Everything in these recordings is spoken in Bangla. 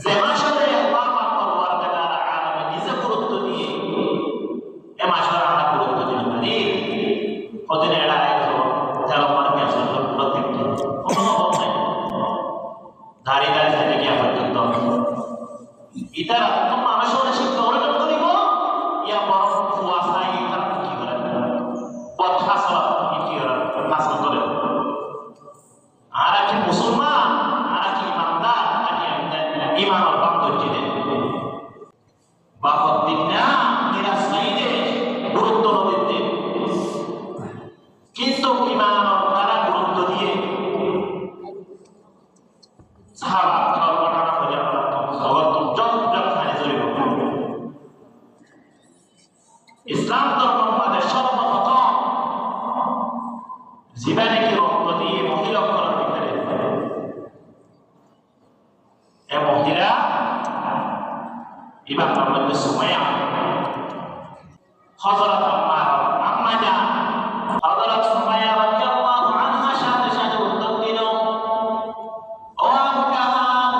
যে মাসে আল্লাহ পাক পরওয়ার তাআলা আলামে নিজে গুরুত্ব দিয়ে এ মাসে আমরা গুরুত্ব দিতে পারি কদিন এর আগে তেল মার্কে আসলে প্রত্যেক কোনো অভাব নাই দাঁড়িয়ে দাঁড়িয়ে গিয়ে পর্যন্ত ইতারা তো মানুষের শিক্ষা অর্জন করিব ইয়া বড় ফুয়াশা ইতার কি করে পথহাসরা কি করে হাসন করে আর কি মুসলমান আর কি ইমানদার আর ইমান ও বান্ধব জিনে বাহত দিন না নিরাশাইতে গুরুত্ব দিতে কিন্তু ইমান ও তারা গুরুত্ব দিয়ে সাহাবা ঘটনা হয়ে আমরা ইসলাম ধর্ম আমাদের সর্বপ্রথম জীবনীকে রক্ত দিয়ে মহিলা করার ভিতরে এ মহিলা ইমাম মোহাম্মদ সুমাইয়া হযরত আম্মা জান হযরত সুমাইয়া রাদিয়াল্লাহু আনহা সাথে সাথে উত্তর দিল ও আবু জাহাল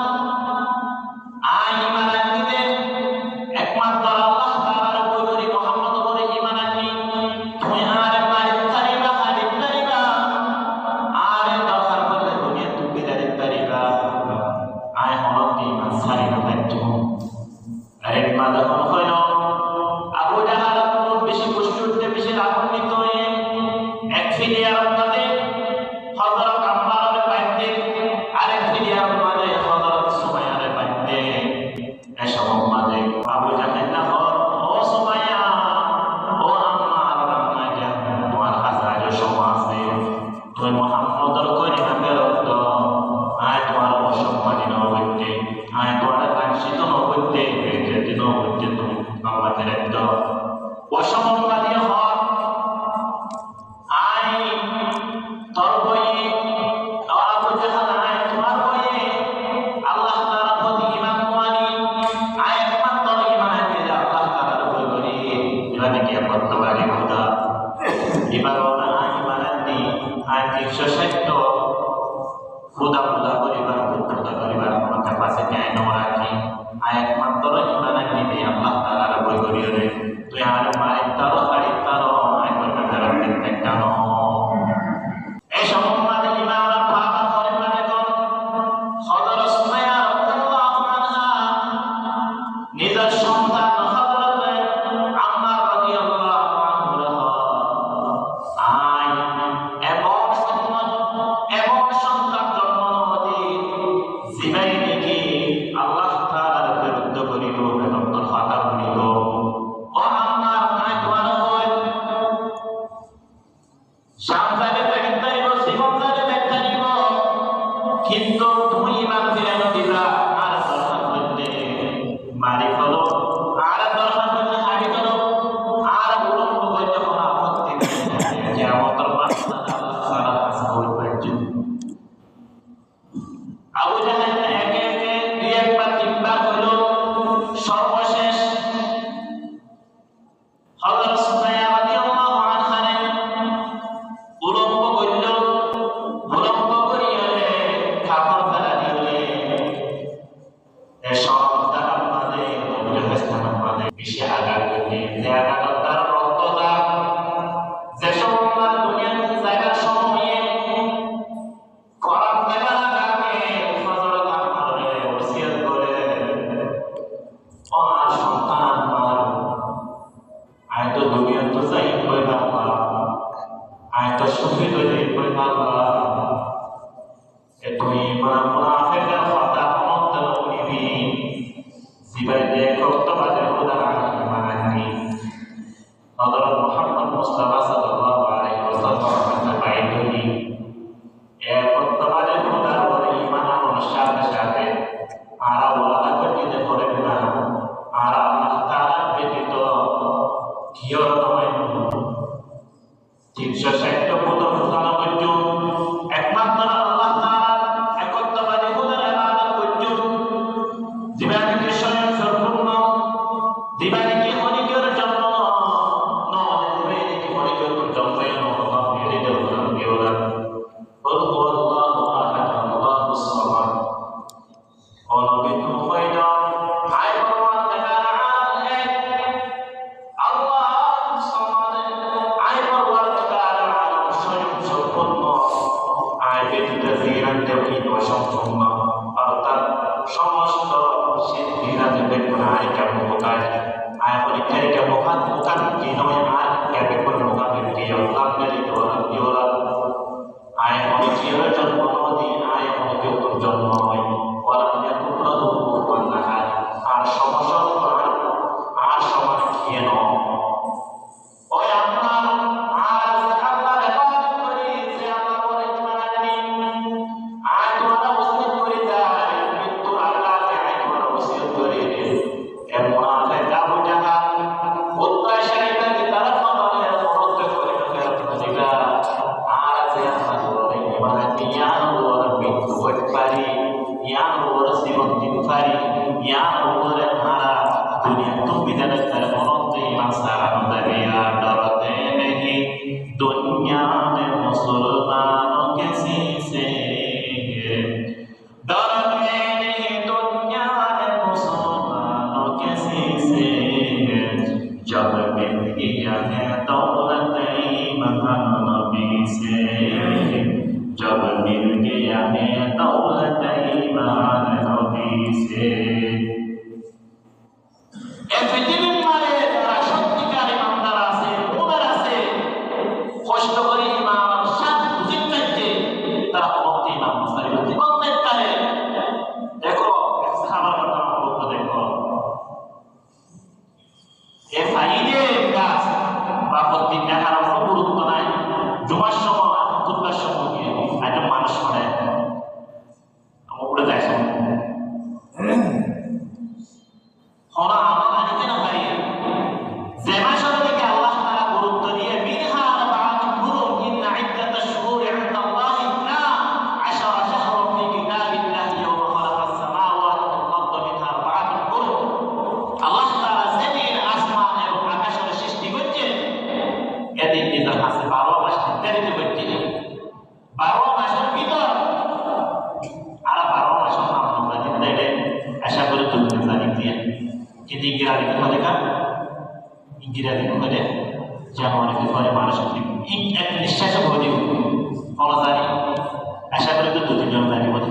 আই ঈমান আনতে একমাত্র আল্লাহ তাআলার উপরে মুহাম্মদ বলে ঈমান আনি তুই আর মারিত তারিবা আর দরকার করলে দুনিয়া তুমি দাঁড়িয়ে তারিবা আয় হনত ঈমান সারি না পাইছো আরে মাদা কোন হইল আবু জাহাল বেশি খুশি উঠতে বেশি রাগান্বিত হয়ে এক ফিলিয়ার মধ্যে হযরত আম্মারে পাইতে আরেক ফিলিয়ার মধ্যে হযরত সুমাইয়ারে পাইতে এসব মধ্যে আবু জাহাল না ও সুমাইয়া ও আম্মা জান তোমার হাজার সমাজে তুমি মুহাম্মদর কই না বেরত আয় তোমার অসম্মানী নবতে আয় তোমার লাঞ্ছিত নবতে বেজতি নবতে তুমি আমাদের একদম অসম্মানী হক আয় তোর বইয়ে আবু জাহাল আয় তোমার বইয়ে আল্লাহ তাআলা প্রতি ঈমান মানি আয় একমাত্র ঈমান আনতে আল্লাহ তাআলার উপর করি এভাবে কি করতে পারি খোদা ঈমান আনতে আয় 360 খোদা খোদা করিবার পুত্রতা করিবার আমাকে পাশে ন্যায় ন রাখি আয় একমাত্র ঈমান আনতে আল্লাহ তাআলার উপর করি রে তুই আর মারিত তারো হাড়ি তারো আয় করতে রাখতে কেন এই সম্মান ঈমান আর পাওয়া করে মানে কোন হযরত সুমাইয়া রাদিয়াল্লাহু আনহা নিজের সন্তান হযরত আম্মা রাদিয়াল্লাহু আনহা আয় এবং সন্তান জন্ম নদী জীবনে দেখি আল্লাহ তাআলার বিরুদ্ধ করিল এবং তোর কথা বলিল ও আম্মা আয় তোমার হয় সামনে দেখতারিব জীবন দেখতারিব কিন্তু তুমি ঈমান ফিরানো দিলা আর দরকার করতে মারি ফেলো আর দরকার করতে হারি ফেলো আর উলম্ব করতে কোনো আপত্তি নেই যে আমাদের বাচ্চা আল্লাহ তাআলা কাছে বলবেন আবু জাহেল একে একে দুই একবার তিনবার হইল সর্বশেষ হযরত সুমাইয়া রাদিয়াল্লাহু আনহা উলম্ব করিল উলম্ব করিয়া কাপড় ফেলা দিলে এসব তার মাঝে হাসনার মাঝে বেশি আঘাত করলে যে আঘাত তার রক্ত দাগ যেসব আমার দুনিয়াতে জায়গার সময়ে করার জায়গা লাগাকে হযরত আম্মারে ওসিয়ত করে ও আর সন্তান আমার আয় তো দুনিয়া তো চাই কই বাবা আয় তো শহীদ হয়ে কই বাবা এ তুই মুনাফিকের কথা মত করিবি জীবনে দেখো তোমাদের খোদা মানানি হযরত মুহাম্মদ মুস্তাফা সাল্লাল্লাহু আলাইহি ওয়াসাল্লাম বাইতুনি এ তোমাদের খোদার উপর ঈমান আনার সাথে সাথে আর ওয়াদা করতে পারেন না আর আল্লাহ তাআলা ব্যতীত কিও নয় 360 প্রথম ঘোষণা করছো একমাত্র আল্লাহ তাআলা একত্ববাদী খোদার ইবাদত করছো জীবনকে সম্পূর্ণ জীবনকে অনেকের জন্য নয় জীবনকে অনেকের জন্য আল্লাহ নিয়ে দেওয়া দিওরা বল আল্লাহু আহাদ আল্লাহুস সামাদ ও নবী তো হইলো সমস্ত শিল্পীরা যদি আরেকটা মুখায় আয় পরীক্ষারিকা mukan kino yang kayak pun mukan dia ulang dari orang dia ulang ayat manusia contoh di ayat manusia contoh orang yang perlu bukan সমস্যা আর সমাজ কেন ওই আপনার আর আল্লাহর ইবাদত করি যে আল্লাহ বলে মানানি আর তোমরা ওসিয়ত করে যায় মৃত্যু আল্লাহকে আয় তোমরা ওসিয়ত করে এমন আছে যাবো জায়গা উত্তর শরীফে কি তারা ফলে মরদ করে দিবা আর যে আল্লাহ বলে মানানি ইয়ান ওর মৃত্যু হতে পারে ইয়ান ওর জীবন দিতে পারে ইয়ান ওর মারা दुनिया तुम भी दरद कर मरते इंसान दरिया डरते नहीं दुनिया में मुसलमानों के शीशे डरते नहीं दुनिया में मुसलमानों के शीशे जब मिल गया है दौलत ईमान नबी से जब मिल गया है दौलत ईमान नबी से পৃথিবীর মাঝে যারা সত্যিকার ইমানদার আছে মুমিন আছে কষ্ট করে ইমান সাত বুঝিতে চাইছে তারা মুক্তি ইমান মুসলিম জীবন দেখতে দেখো সাহাবার কথা বলতে দেখো এই ফাইদে গাছ বা প্রত্যেকটা হারাম গুরুত্ব নাই জুমার সময় খুতবার সময় গিয়ে একটা মানুষ পড়ে আমার উপরে যায় হলা আমার আনিতে না ভাই যে মাসের দিকে আল্লাহ তাআলা গুরুত্ব দিয়ে মিনহা আরবাআতুন হুরুম ইন্না ইদ্দাতাশ শুহুরি ইনদাল্লাহি 12 শাহরান ফি কিতাবিল্লাহি ইয়াওমা খালাকাস সামাওয়াতি ওয়াল আরদা মিনহা আরবাআতুন হুরুম আল্লাহ তাআলা জমিন আসমান এবং আকাশের সৃষ্টি করছে এদিন ভিতর আছে 12 মাস নির্ধারিত করছে 12 মাসের ভিতর আর 12 মাসের নাম আমরা জানি আশা করি তুমি জানি দিয়ে কিন্তু ইংরেজি লিখে লেখা ইংরেজি লিখে জানুয়ারি ফেব্রুয়ারি মার্চ এক নিঃশ্বাস হয়ে দিব ফলো জানি আশা করি তো 2-3 জন জানি বলতে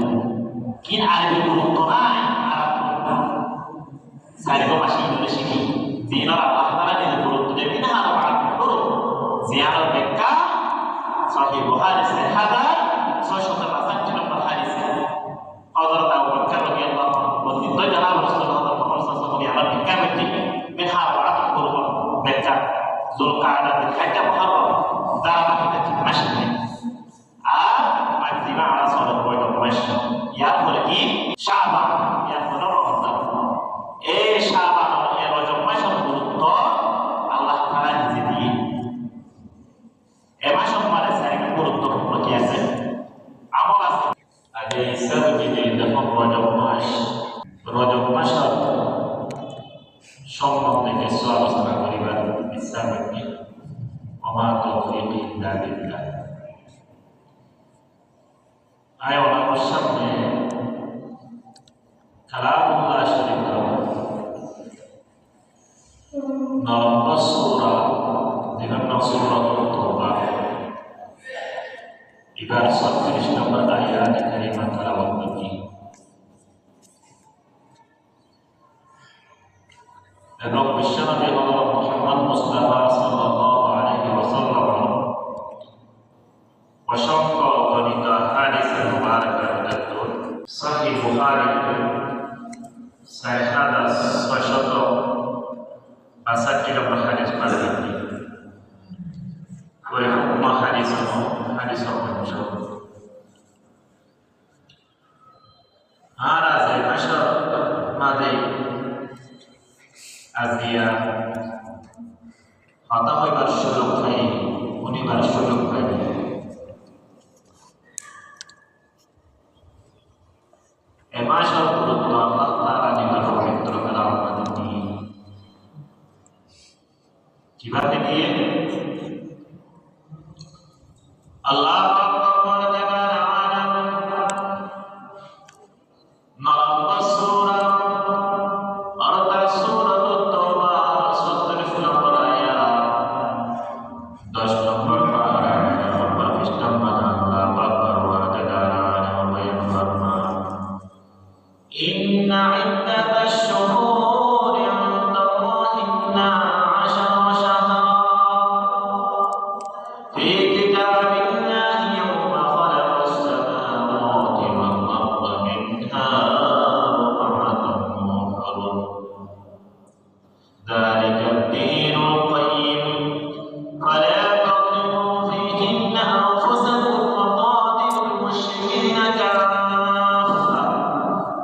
কিন্তু আরবি গুরুত্ব নাই সাইকো মাসি ইংলিশ শিখি দিনার আল্লাহ তাআলা যে গুরুত্ব দেবে না আর বাদ করো জিয়ারত বেকা সহিহ বুখারী 6665 নম্বর হাদিস হযরত আবু বকর রাদিয়াল্লাহু আনহু বর্ণিত জানাব রাসূলুল্লাহ Allah berkati minha wa'at kurban baca Zulqa'dah dikata muharram dalam kita masih majima ala salat wa masih ya pergi Sya'ban ya Ramadan Sya'ban ya rajab masih gurutto Allah taala jadi masih mare sari gurutto pergi ase amal ase ada isab jadi dalam rajab masih সম্বন্ধে কিছু আলোচনা করিবার ইচ্ছা ব্যক্তি আমার তৌফিক ইল্লা বিল্লাহ আয় ওনার সামনে কালামুল্লাহ শরীফ নম্বর সূরা বিভিন্ন সূরাতুত তাওবা এবার 37 নম্বর আয়াত কারিমা তেলাওয়াত করি এবং বিশ্বনবী হযরত মুহাম্মদ মুস্তাফা সাল্লাল্লাহু আলাইহি ওয়াসাল্লাম অসংখ্য বর্ণিত হাদিসে মুবারাকা উল্লেখ সহিহ বুখারী 6665 নম্বর হাদিস পাওয়া ওই হুকুম হাদিস অংশ আর আছে ভাষা মাদে আজিয়া হতা হইবার সুযোগ নাই শুনিবার সুযোগ পাইবে এ মাসের গুরুত্ব আল্লাহ তাআলা নিকট পবিত্র কালাম নিয়ে কিভাবে নিয়ে আল্লাহ إن عدة الشهور عند الله 12 شهرا في كتاب الله يوم خلق السماوات والأرض منها أربعة حرم ذلك الدين القيم فلا تظلموا فيهن أنفسكم وقاتلوا المشركين كافة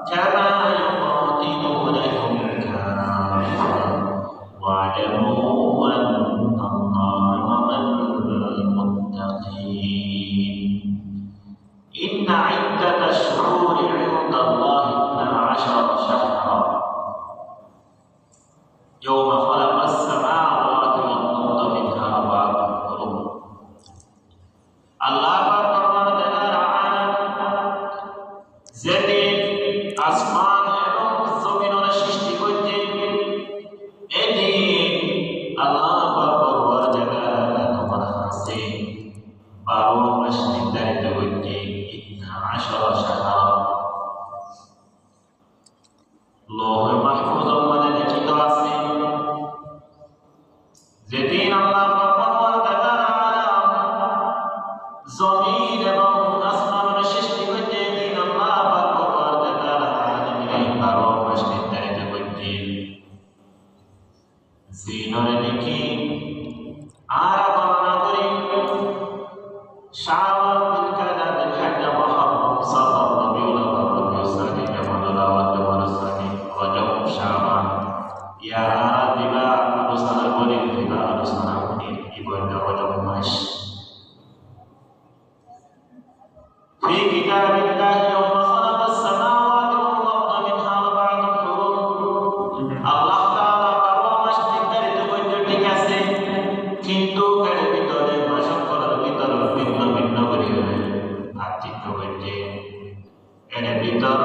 كما يقاتلونكم كافة واعلموا أن الله مع المتقين إن عدة الشهور عند الله 12 شهرا يوم خلق السماوات والأرض منها أربعة حرم আল্লাহ পাক পরবর্তীকার আলাম যেদিন আসমান এবং জমিনের সৃষ্টি করতে এদিন আল্লাহ পাক পরবর্তীকার আলাম আছে 12 মাস নির্ধারিত করতে 12 শাহরা লৌহ মাহফুজের মধ্যে লিখিত আছে যেদিন আল্লাহ পাক পরবর্তীকার আলাম জমিন এবং আসমানের সৃষ্টি করতে দিন আল্লাহ পাক পরবর্তীকার আলাম 12 মাস নির্ধারিত করতে জিনরে লিখি আর গণনা করি শাওয়াল জিলকাদা জিলহজ্জা মুহররম সফর রবিউল আউয়াল রবিউল সানি জামাদুল আওয়াল জামাদুল সানি রজব শাবান ইয়া দিবা আলোচনা করি দিবা আলোচনা করি ইবাদত রজব মাস في كتاب الله يوم خلق السماوات والأرض منها أربعة حرم আল্লাহ তাআলা 12 মাস নির্ধারিত করতে ঠিক আছে কিন্তু এর ভিতরে মাসকলের ভিতরে ভিন্ন ভিন্ন করে পার্থক্য করতে এর ভিতর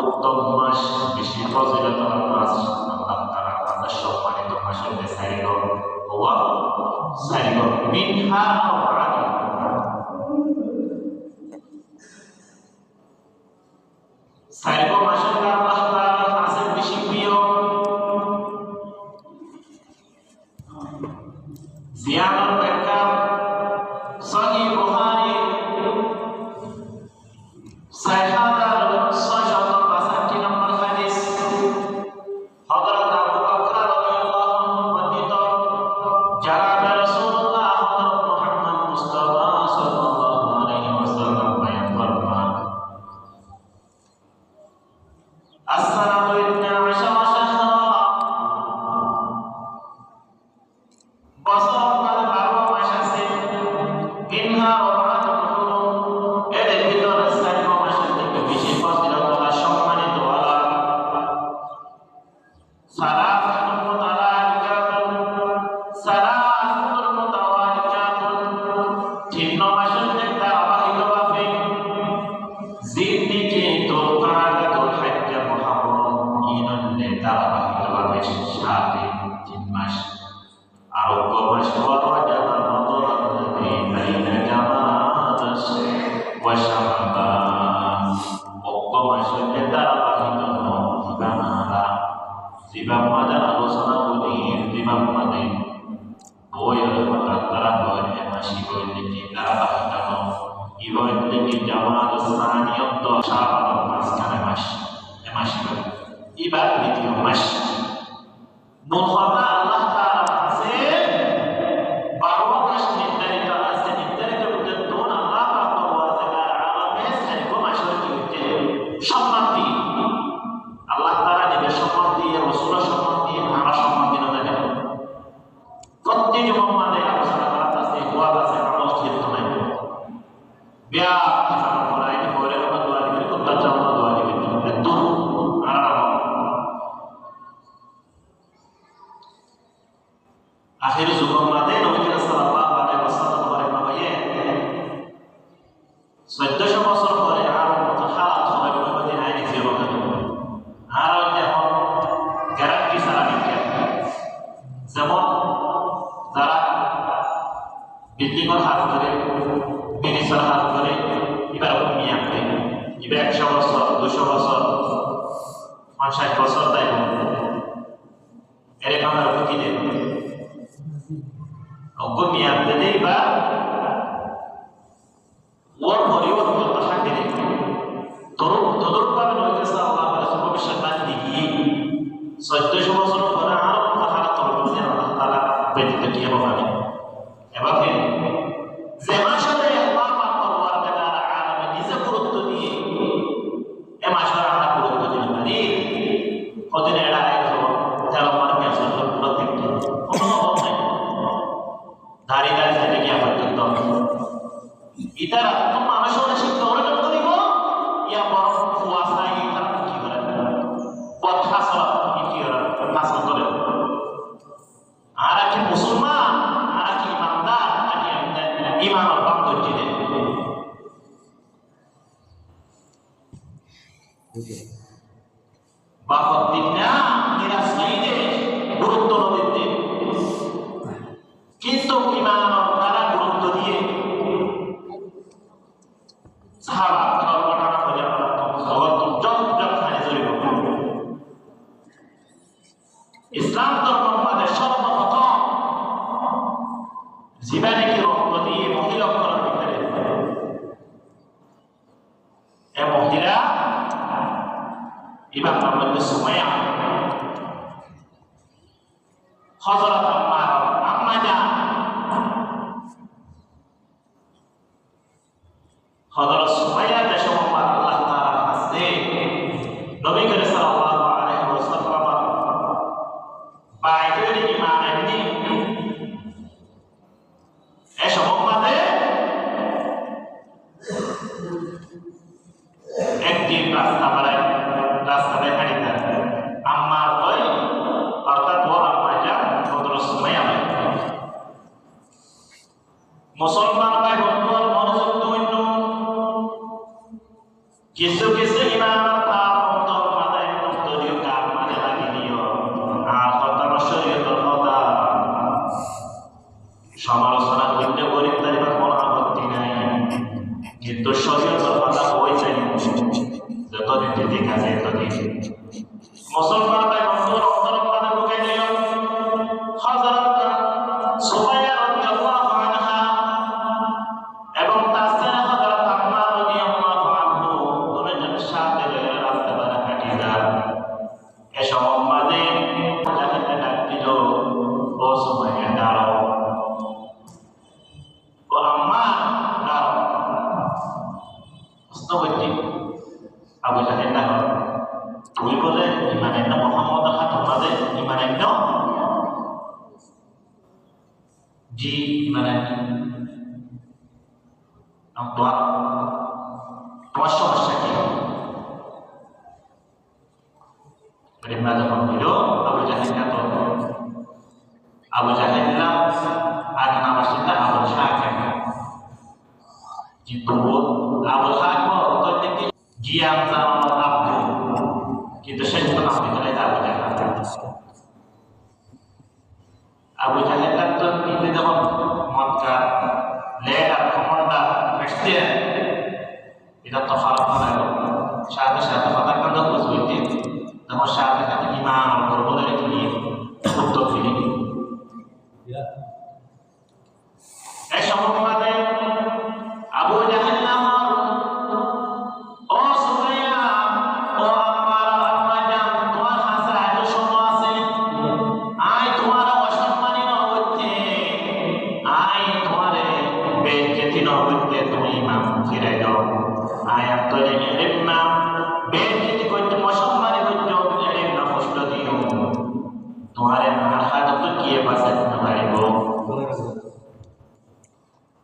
উত্তম মাস বেশি ফজিলতর মাস আল্লাহ তাআলা আমাদের সম্মানিত মাসের সাইগ ওয়া সাইগ মিনহা আরবাআত সাইগ মাসের আল্লাহ তাআলা কাছে বেশি প্রিয় জিয়ারত ব্যাখ্যা সহিহ বুখারী 6665 নম্বর হাদিস হযরত আবু বকর রাদিয়াল্লাহু আনহু বর্ণিত জানাব রাসূলুল্লাহ হযরত মুহাম্মদ মুস্তাফা সাল্লাল্লাহু আলাইহি ওয়াসাল্লাম বয়ান ফরমান আসসালামু আলাইকুম শাহরা বছর 12 মাস আছে মিনহা আরবাআত হুরুম এর ভিতরে 4 মাসের থেকে বেশি ফজিলতওয়ালা সম্মানিত ওয়ালা সালাতুল মুতাওয়ালিকাতুন 3 মাসের থেকে ধারাবাহিকভাবে জিলহিজ্জা যুলকাআদাতুল হজ্জ মুহররম ইননে ধারাবাহিকভাবে 3 মাস আরোগ্য মাস ওয়াজাব নদরাল্লাযী বাইনা জামাদাস ওয়া শাবান অগ্য মাসের ধারাবাহিক বাংলা জীবাম মাদা আলোচনা করি জীবাম মাদে বইয়ের কথা তারা হয় মাসি বইতে কি ধারাবাহিক ইবনে কি জামাত সানিয়ত শাবান মাসখানে মাস মাসি ইবার দ্বিতীয় মাস মূল কথা আল্লাহ তাআলা আছে 12 মাস নির্ধারিত আছে নির্ধারিত পর্যন্ত আল্লাহ পাক পরবর্তীকার আলামে সাইগো মাসের দিকে সম্মান দিয়ে আল্লাহ তাআলা নিজের সম্মান দিয়ে রাসূলের সম্মান দিয়ে আমার সম্মান দিয়ে দেন প্রত্যেক মুহাম্মাদে আলোচনা করা আছে ওয়া আছে মানুষ ঠিক নাই বিয়া কিসান করাই হরে দোয়া দিবেন কত চাও দোয়া দিবেন তো আরাম আখির যুগের মধ্যে নবী সাল্লাল্লাহু আলাইহি ওয়াসাল্লাম বলেন ভাইয়ে 1400 বছর পরে আর মতো হালাত হবে মদিনায় নিজে বলতে আর এখন গ্যারান্টি সারা বিজ্ঞান যেমন যারা বিল্ডিংয়ের হাত ধরে ব্রিটিশের হাত ধরে এবার কমিয়ে আনবে এবার 100 বছর 200 বছর 60 বছর তাই এর কামার কি দেব অঙ্গ মিয়াদ দেই বা ওর পরিবর্তন কথা কে দেব তদর পাবে নবী সাল্লাল্লাহু আলাইহি ওয়াসাল্লাম ভবিষ্যৎবাণী দিয়ে 1400 বছর পরে আর কথা তলবে আল্লাহ তাআলা ব্যতীত কি হবে এভাবে যে মাসে আল্লাহ পাক পরওয়ার দেওয়ার আলামে নিজে গুরুত্ব দিয়ে এ মাসে আমরা গুরুত্ব দিতে পারি ওদের এরা একজন তেল মার্কে আসলে পুরো দেখতে কোনো অভাব নাই দাঁড়িয়ে দাঁড়িয়ে কি পর্যন্ত ইতারা তো মানুষের শিক্ষা অর্জন করিব ইয়া বড় ফুয়াসাই ইতার কি করে কথা সব কি করে হাসল করে আর কি মুসলমান আর কি ইমানদার আর কি ইমান ও বান্ধব জিনে বাহত দিনা নিরাশাইতে গুরুত্ব দিতে কিন্তু ইমান ও তারা গুরুত্ব দিয়ে সাহাবা ঘটনা হয়ে আমরা ইসলাম ধর্ম আমাদের সর্বপ্রথম জীবনীকে রক্ত দিয়ে মহিলা করার ভিতরে এ মহিলা ইমাম আহমদ সুমাইয়া হযরত আম্মা জান হযরত সুমাইয়া দেশ মোহাম্মদ আল্লাহ তাআলার কাছে নবী করিম সাল্লাল্লাহু আলাইহি ওয়াসাল্লাম বাইরে ঈমান আননি এ সম্বন্ধে একটি রাস্তা হাঁটিতে আম্মার ওই অর্থাৎ ও আম্মা জান হযরত সুমাইয়া মুসলমান ভাই বন্ধুর মনোযোগ দৈন্য কিছু কিছু ইমান তার অন্তর মাথায় অন্তরীয় কার মানে লাগি দিও আর কথা শরীয়তের কথা সমালোচনা করতে গরিব তার কোনো আপত্তি নাই কিন্তু শরীয়তের কথা ওই চাই যতদিন ঠিক আছে ততদিন মুসলমান ভাই বন্ধুর অন্তর মাথায় ঢুকে দিও হযরত সুমাইয়া রাদিয়াল্লাহু আনহা এবং তার ছেলে হযরত আম্মা রাদিয়াল্লাহু আনহু দুজনের সাথে রাস্তা বাড়া কাটিয়ে যান এ সম্বন্ধে যাকে ডাক দিল ও সুমাইয়া দাঁড়াও ও আম্মা দাঁড়াও অস্তবতী আবু জাহেল না তুই বলে ইমানের না মোহাম্মদ তোমাদের ইমানের না জি ইমানের তোমার সমস্যা কি মা যখন দিল আবু জাহেল তো আবু জাহেল আর নামাসিল্লা আবু শাহ কিন্তু আবু শাহ থেকে জ্ঞান জানানো আপনি কিন্তু শেষ তো আপনি বলে আবু জাহেল আবু জাহেল তো নিজে যখন মক্কা লেখা ক্ষমতা ফেসতে এটা তো খারাপ না সাথে সাথে কথা কান্দ বুঝতে তখন সাথে সাথে ইমান করবো রেখে নিয়ে উত্তর ফিরে এই সম্পর্কে আবু জাহেল নামক ও সুমাইয়া ও আমার আম্মা জান তোমার হাসা এত শোনো আছে আই তোমার অসম্মানী ন হইতে আই তোমারে বেজ্জতি ন হইতে তুমি ইমাম ফিরাই দাও আই আপ তো এলেম না বেজ্জতি করতে অসম্মানী হইতে এলেম না কষ্ট দিও তোমারে আমার হাত তো কি বাঁচাতে পারিব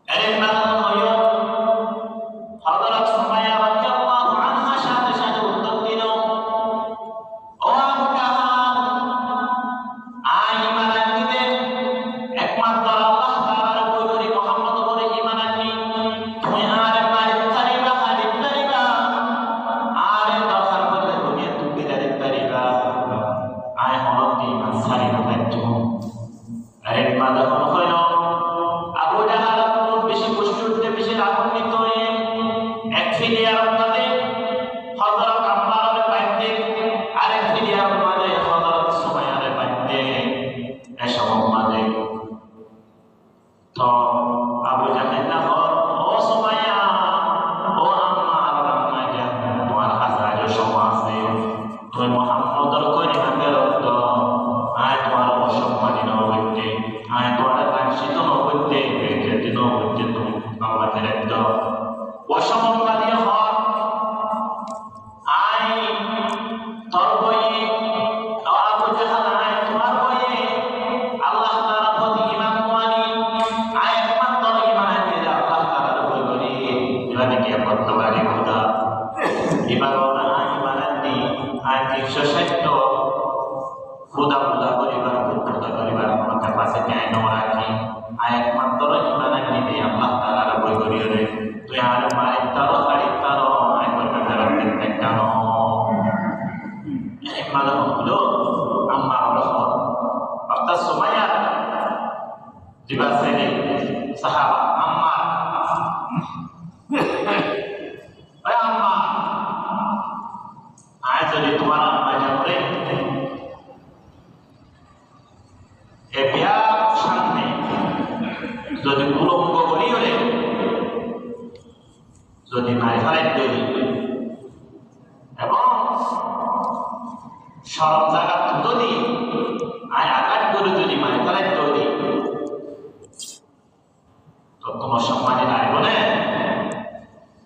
এলেম না হইও হযরত সুমাইয়া রাদিয়াল্লাহু আনহা সাথে সাথে উত্তর দিল ও আবু জাহাল আই ঈমান আনতে একমাত্র আল্লাহ তাআলার উপরে মুহাম্মদ বলে ঈমান আনি তুমি আরে মারিত পারিবা আরে দরকার হলে দুনিয়া তুমি দাঁড়িয়ে পারিবা আয় হলক দি ঈমান সারি না পাইতো আরে মাদা কোন হইল আবু জাহাল বেশি কষ্ট করতে বেশি রাগান্বিত হয়ে এক ফিরে আর আমাদের হযরত আম্মার বাইতে আরেক দিয়ার মাঝে হযরত সুমাইয়ারে বাইতে এসব মাঝে তো আবু জাহেল না ও সুমাইয়া ও আম্মার আম্মা জান তোমার হাজার সমাজে তুমি মুহাম্মদর কই হামেরত আয় তোমার অসম্মানী নবইতে আয় তোমার লাঞ্ছিত নবইতে বেজতি নবইতে তুমি আমাকে রাখতো অসম্মানী হক আয় তোর বইয়ে আবু জাহেল আয় তোমার বইয়ে আল্লাহ তাআলা প্রতি ঈমান মানি আয় একমাত্র ঈমান আনলে আল্লাহ তাআলার উপর করি ইমানে কি করতে পারি খোদা এবার ওরা ঈমান আননি আয় 360 খোদা খোদা করিবার খোদা করিবার আমার কাছে ন্যায় ন রাখি আয় একমাত্র ঈমান আনলে আল্লাহ তাআলার উপর করি রে তুই আর মারিত তারো হারিত তারো আয় করবে ফেরত দেখতে না malah hulu amma Allah waktu Sumayyah di bahasa ini sahabat amma amma jadi tuan amma jamre biar shanti jadi ulung gogoli oleh jadi naik dari সব জায়গা যদি আঘাত করে যদি মানে ফেলাই তৈরি তো তোমার সম্মানে রাখবো না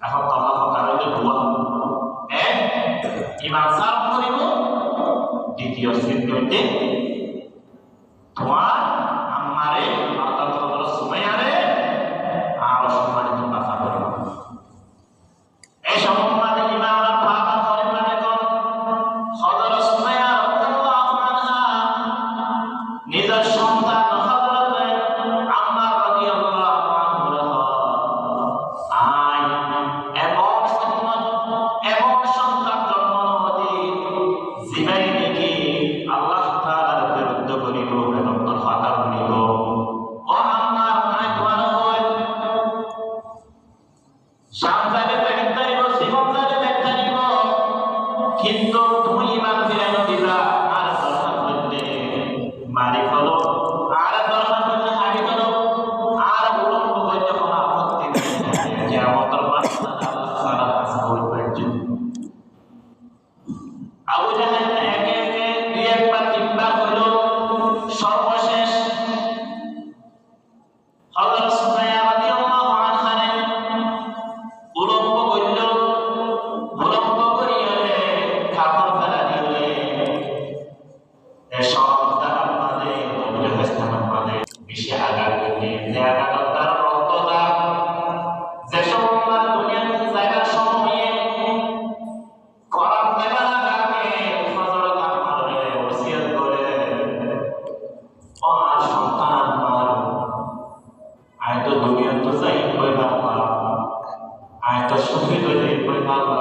এখন তোমার কারণে ভুয়া ইমান সাফ করিব দ্বিতীয় সিদ্ধান্তে তোমার আমারে আল্লাহ তাআলা সুমাইয়ারে আর সম্মানিত কথা করব এই সম্মানে ইমান ভাবা করে মানে কোন হযরত সুমাইয়া রাদিয়াল্লাহু আনহা নিজের সন্তান হযরত আম্মার রাদিয়াল্লাহু আনহু আয় এমন সন্তান জন্ম নদী জিবাই নাকি আল্লাহ তাআলার বিরুদ্ধ করিব এবং কথা বলিব ও আম্মার নাই তোমার হয় সামনে দেখতাইব জীবন দেখতাইব কিন্তু তুমি ইমান ফিরানো দিবা আর দরকার করতে মারি ফেলো আর দরকার করতে হারি ফেলো আর উলম্ব করতে কোনো আপত্তি নেই যে আমাদের বাচ্চা আল্লাহ তাআলা কাছে বলবে আবু জাহেল একে একে দুই একবার তিনবার হলো সর্বশেষ হযরত সুমাইয়া রাদিয়াল্লাহু আনহা উলম্ব করল উলম্ব করিয়া কাপড় ফেলা দিলে এসব দাম বাদে অবস্থান বাদে বেশি আঘাত করলে যে আঘাত তার রক্তটা যেসব দুনিয়ার জায়গার সময়ে করার দেবা লাগাবে হযরত আম্মারে ওসিয়ত করে আমার সন্তান আমার আয় তো দুনিয়া তো যাই কই বাবা আয় তো সুখী হইলে কই বাবা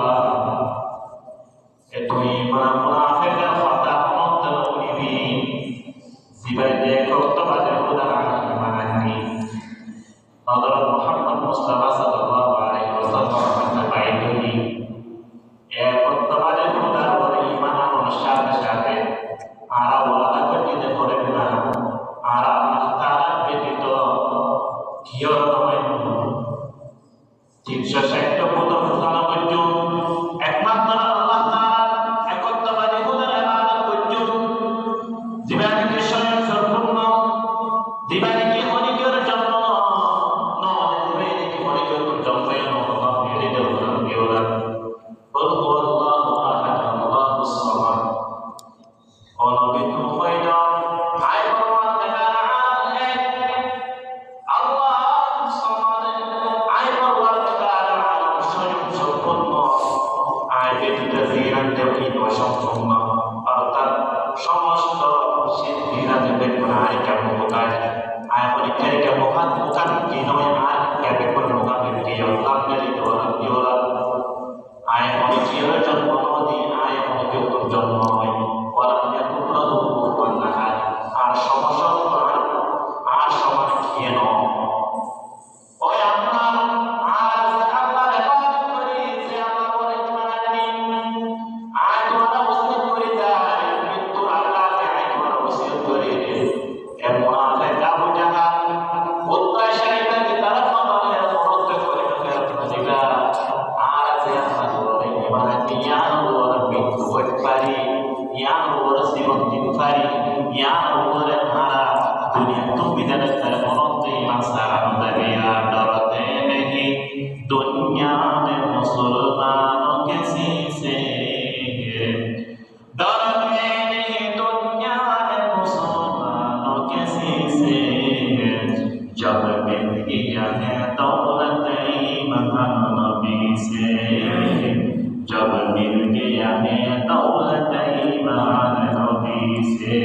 তুই মুনাফিকের কথা মত বলিবি জীবনে কর্তব্যে খোদা মানানি হযরত মুহাম্মদ মুস্তাফা সাল্লাল্লাহু আলাইহি ওয়াসাল্লাম বাইতুনি এ কর্তব্যে খোদার উপর ঈমান আনার সাথে সাথে আর ওয়াদা করতে পারে না আর আল্লাহ তাআলা ব্যতীত কিও নয় 360 প্রথম ঘোষণা করছো একমাত্র আল্লাহ তাআলা একত্ববাদী খোদার ইবাদত করছো জীবনে স্বয়ং সম্পূর্ণ জীবনে কি হনিকের জন্য নয় জীবনে কি হনিকের জন্য আল্লাহ মেরে দেওয়া দিওরা বল আল্লাহু আহাদ আল্লাহুস সামাদ অনবিত হইনা আয় ভগবান দেখার আল আল্লাহ সামাদ আয় ভগবান দেখার আল স্বয়ং সম্পূর্ণ আয় ব্যতীত জিরান তাওহীদ অসম্পূর্ণ অর্থাৎ সমস্ত সিদ্ধিরা দেবে আয় কেমন মুকাজ আয় পরীক্ষায় কেমন মুকাজ কি নয় আয় কেমন কোন মুকাজ কি আল্লাহ মেরে দেওয়া আয় অনিচির জন্ম নদী আয় অনিচির জন্ম হয় ওরা কুকুরু কুকুর লাগায় আর সমস্যা আর সমান খেয়ে নাও ওই আপনার আর আল্লাহর ইবাদত করি যে আল্লাহ বলে মানানি আয় তোমার মুসলিম করে যায় উপর জীবন দিতে পারি ইয়ার উপরে হারা দুনিয়া তুমি দেন তার মনতে মাসারা দেবে আর ডরতে নেই দুনিয়া মে মুসলমানों के शीशे डरते नहीं दुनिया में मुसलमानों के शीशे जब मिल गया है दौलत ईमान नबी से जब मिल गया है दौलत ईमान नबी से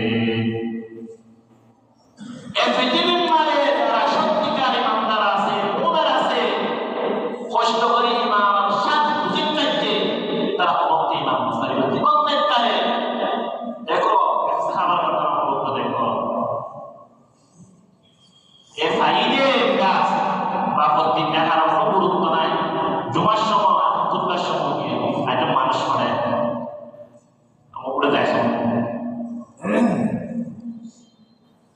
পৃথিবীর মানে যারা সত্যিকার ইমানদার আছে মুমিন আছে কষ্ট করে ইমান সাত বুঝিয়ে চাইছে তারা ভক্তি ইমান মুসলিম জীবন দেখতে দেখো সাহাবার কথা বলতে দেখো এ ফাইদে গাছ বা প্রতি দেখার কোনো গুরুত্ব নাই জুমার সময় খুতবার সময় গিয়ে একটা মানুষ পড়ে আমার উপরে যায়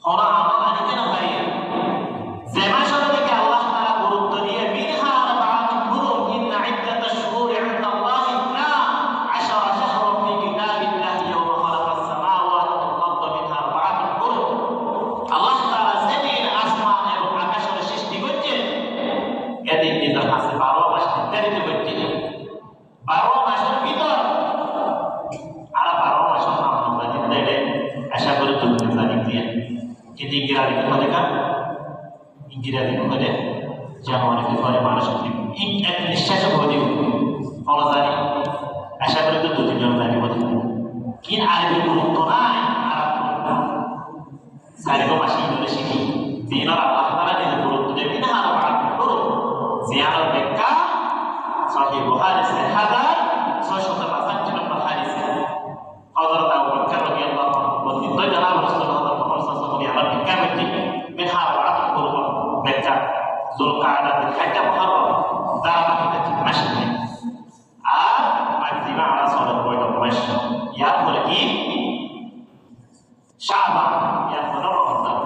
হনা আমার আনিতে না ভাই যে মাসের দিকে আল্লাহ তাআলা গুরুত্ব দিয়ে মিনহা আরবাআতুন হুরুম ইন্না ইদ্দাতাশ শুহুরি ইনদাল্লাহি 12 শাহরান ফি কিতাবিল্লাহি ইয়াওমা খালাকাস সামাওয়াতি ওয়াল আরদা মিনহা আরবাআতুন হুরুম আল্লাহ তাআলা জমিন আসমান এবং আকাশের সৃষ্টি করছেন এদের ভিতর আছে 12 মাস নির্ধারিত করছেন 12 মাসের ভিতর আর 12 মাসের নাম আমরা নির্ধারিত আশা করি তুমি জানি দিয়ে কিন্তু ইংরেজি লিখে দেখা ইংরেজি লিখে জানুয়ারি ফেব্রুয়ারি মার্চ এক নিঃশ্বাসে বলে দিব আমরা জানি আশা করি তো দু তিনজন জানি বলে কি আরবি গুরুত্ব নাই সারিগো মাসি বলে শিখি দিনার আল্লাহ তাআলা যে গুরুত্ব দেবে না আর বাদ করো জিয়ারত ব্যাখ্যা সহিহ বুখারী 6655 নম্বর হাদিস হযরত আবু বকর রাদিয়াল্লাহু আনহু বর্ণিত জানাব রাসূলুল্লাহ আমার ভিক্ষা করছি মেহার বাড়া করব বেচা জুলকাদা ভিক্ষাটা ভালো তারা বাকিটা মাসে আর মাঝিমা আলা সরব বইটা মাস ইয়ার পরে কি শাবান ইয়ার পরে রমজান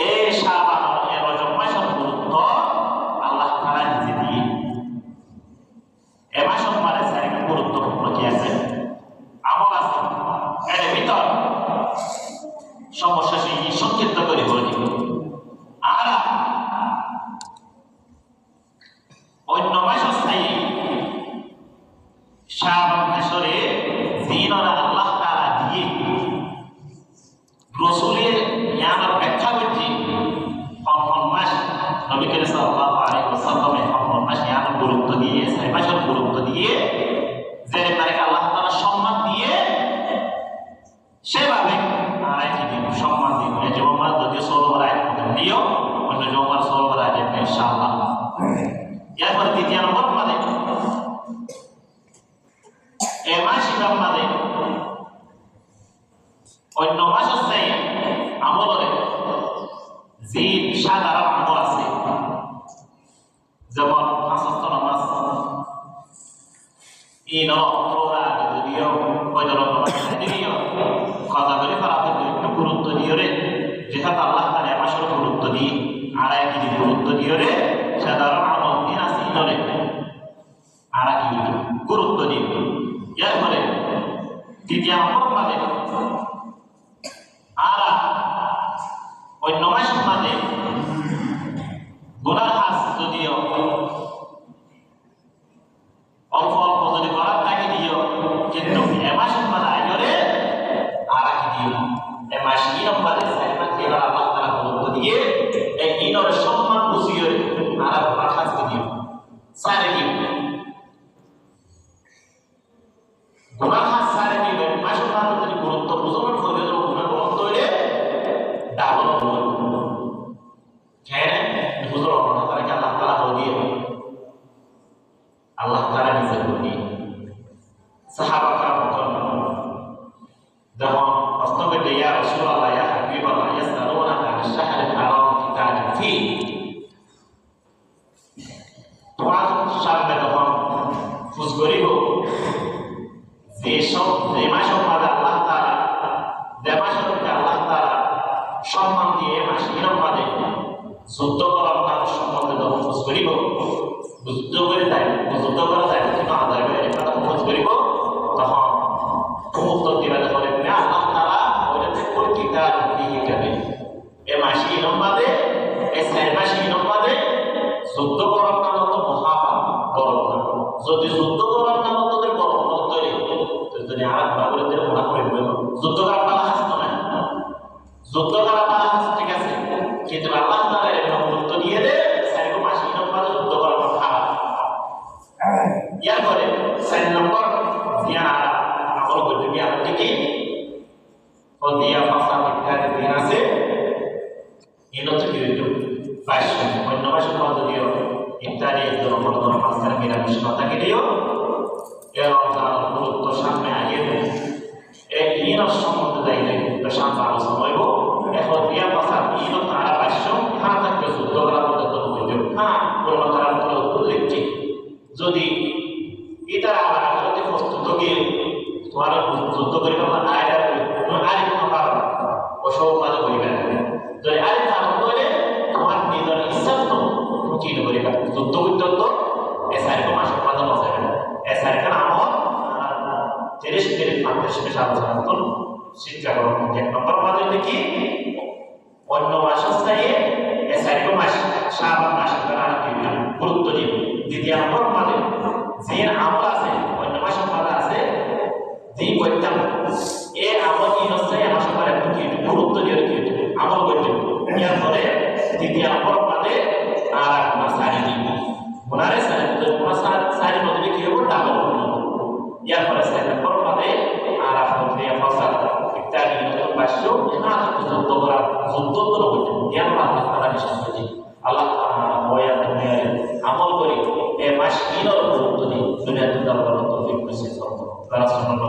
এই শাবান এর রজব মাসের গুরুত্ব আল্লাহ তাআলা নিজে দিয়ে এই মাসের মানে সারি গুরুত্বপূর্ণ কি আছে আমল আছে এর ভিতর সমস্যা সেই সংক্ষিপ্ত করে বলে দিব আর অন্য মাস স্থায়ী শাবান মাসে দিনরা আল্লাহ তাআলা দিয়ে রাসূলের ইয়ামার ব্যাখ্যা করছি কোন মাস নবী করিম সাল্লাল্লাহু আলাইহি ওয়াসাল্লাম কোন মাস ইয়ামার গুরুত্ব দিয়ে সেই মাসের গুরুত্ব দিয়ে যে তারিখ আল্লাহ তাআলা সম্মান দিয়ে সেভাবে সম্মান দিব জমা যদি 16 বার আয়াত দিও অন্য জমা 16 বার আয়াত ইনশাআল্লাহ এরপর দ্বিতীয় নম্বর মানে এই মাসে আমাদের অন্য মাস আছে আমলরে যে সাধারণ আমল আছে যেমন 5 নামাজ এই নররা যদিও কয়জন দিও কথা বলে ফেলাতে একটু গুরুত্ব দিয়ে রে যেটা আল্লাহ তাআলা মাসের গুরুত্ব দিয়ে আর একই গুরুত্ব দিয়ে রে সাধারণ আমল দিন আছে ইনরে আর কি গুরুত্ব দিয়ে এরপরে দ্বিতীয় নম্বর মানে আর অন্য মাসের মানে গুনাহ হাস যদিও অল্প অল্প যদি করার থাকে দিও কিন্তু এ মাসের মানে আইরে আর কি দিও এ মাস কি নম্বরে সাইমা কেবল আল্লাহ তাআলা গুরুত্ব দিয়ে এই ইনর সম্মান বুঝিয়ে আর হাস দিও সারে কি গুনাহ হাস সারে কি মাসের মানে যদি গুরুত্ব বুঝানোর ফলে গুনাহ গুরুত্ব হইলে ডাবল হ্যাঁ বুঝলো আল্লাহ তাআলা দিয়ে আল্লাহ তাআলা নিজে বলি সাহাবারা বলেন যখন প্রশ্ন করলে ইয়া রাসূলুল্লাহ ইয়া হাবিবাল্লাহ ইয়াসআলুনা আন শাহরিল হারাম কিতাবিন ফি তোমার সামনে তখন ফুস করিব যে মাসের মধ্যে আল্লাহ তাআলা যে মাসের মধ্যে আল্লাহ তাআলা সম্মান দিয়ে মাসের মধ্যে যুদ্ধ করার কারণ সম্বন্ধে যখন ফুস করিব যুদ্ধ করে যায় যুদ্ধ করা যায় কিন্তু আদায় করে একটা খোঁজ করিব তখন উত্তর দিবে যখন চার মাস ইনমাদে যুদ্ধ করার নাম তো মহাপাপ গরম না যদি যুদ্ধ করার নাম তোদের গরম নতরে যদি আর বাবুদের মনে করে যুদ্ধ করার পালা আছে তো না যুদ্ধ করার পালা আছে ঠিক আছে কিন্তু আল্লাহ তাআলা এর গুরুত্ব দিয়ে দে চার মাস ইনমাদে যুদ্ধ করার কথা ইয়ার পরে 4 নম্বর জ্ঞান আমল করতে গিয়ে আমরা কি দিয়া ফাসা ইত্যাদি জ্ঞান আছে এগুলো তো কি হইতো বাইশ অন্য মাসের মধ্যে দিও ইত্যাদি ধর্ম মাঝখানে নিরামিষ কথা গেলেও এবং তার গুরুত্ব সামনে আগিয়ে দেয় এই ইনর সম্বন্ধে দায়িত্ব তো সামনে আলোচনা হইব এখন দিয়া ফাসা ইন তারা বাইশ হ্যাঁ থাকবে যুদ্ধ করার মধ্যে তো হইতো হ্যাঁ কোনো তার উল্লেখ ঠিক যদি এটা আবার আদালতে প্রস্তুত গিয়ে তোমার যুদ্ধ করিবার আয়টা আরেক প্রকার অসব কাজ করিবে যদি আরেক কাজ করে তোমার নিজের ইচ্ছা তো কি করিবা যুদ্ধ বিদ্যুৎ এসআইকে মাসের মাঝে বসাবে এসআইকে আমল তিরিশ শেষ আলোচনা করুন শিক্ষা করুন 1 নম্বর মাঝে দেখি অন্য মাসের চাইয়ে এসআইকে মাস 7 মাসের গুরুত্ব দিবে দ্বিতীয় নম্বর মাঝে যে আমল আছে অন্য মাসের মাঝে আছে যে করতাম এ আমল কি হচ্ছে আমার সবার একটু কি গুরুত্ব দিয়ে কি আমল করতে এর ফলে দ্বিতীয় নম্বর মাঝে আর সারি দিব ওনারে সারি তো ওনা সারি মধ্যে কি হবে ডাবল এর ফলে 4 নম্বর মাঝে আর আপনি ফসল ইত্যাদি বাক্য না যুদ্ধ করা যুদ্ধ তো হইতে জ্ঞান আল্লাহ তাআলা নিশ্চিত করেছে আল্লাহ তাআলা ওয়া দুনিয়ার আমল করে এই মাস কিনোর গুরুত্ব দিয়ে দুনিয়াতে দরবার তৌফিক নসিব করুন।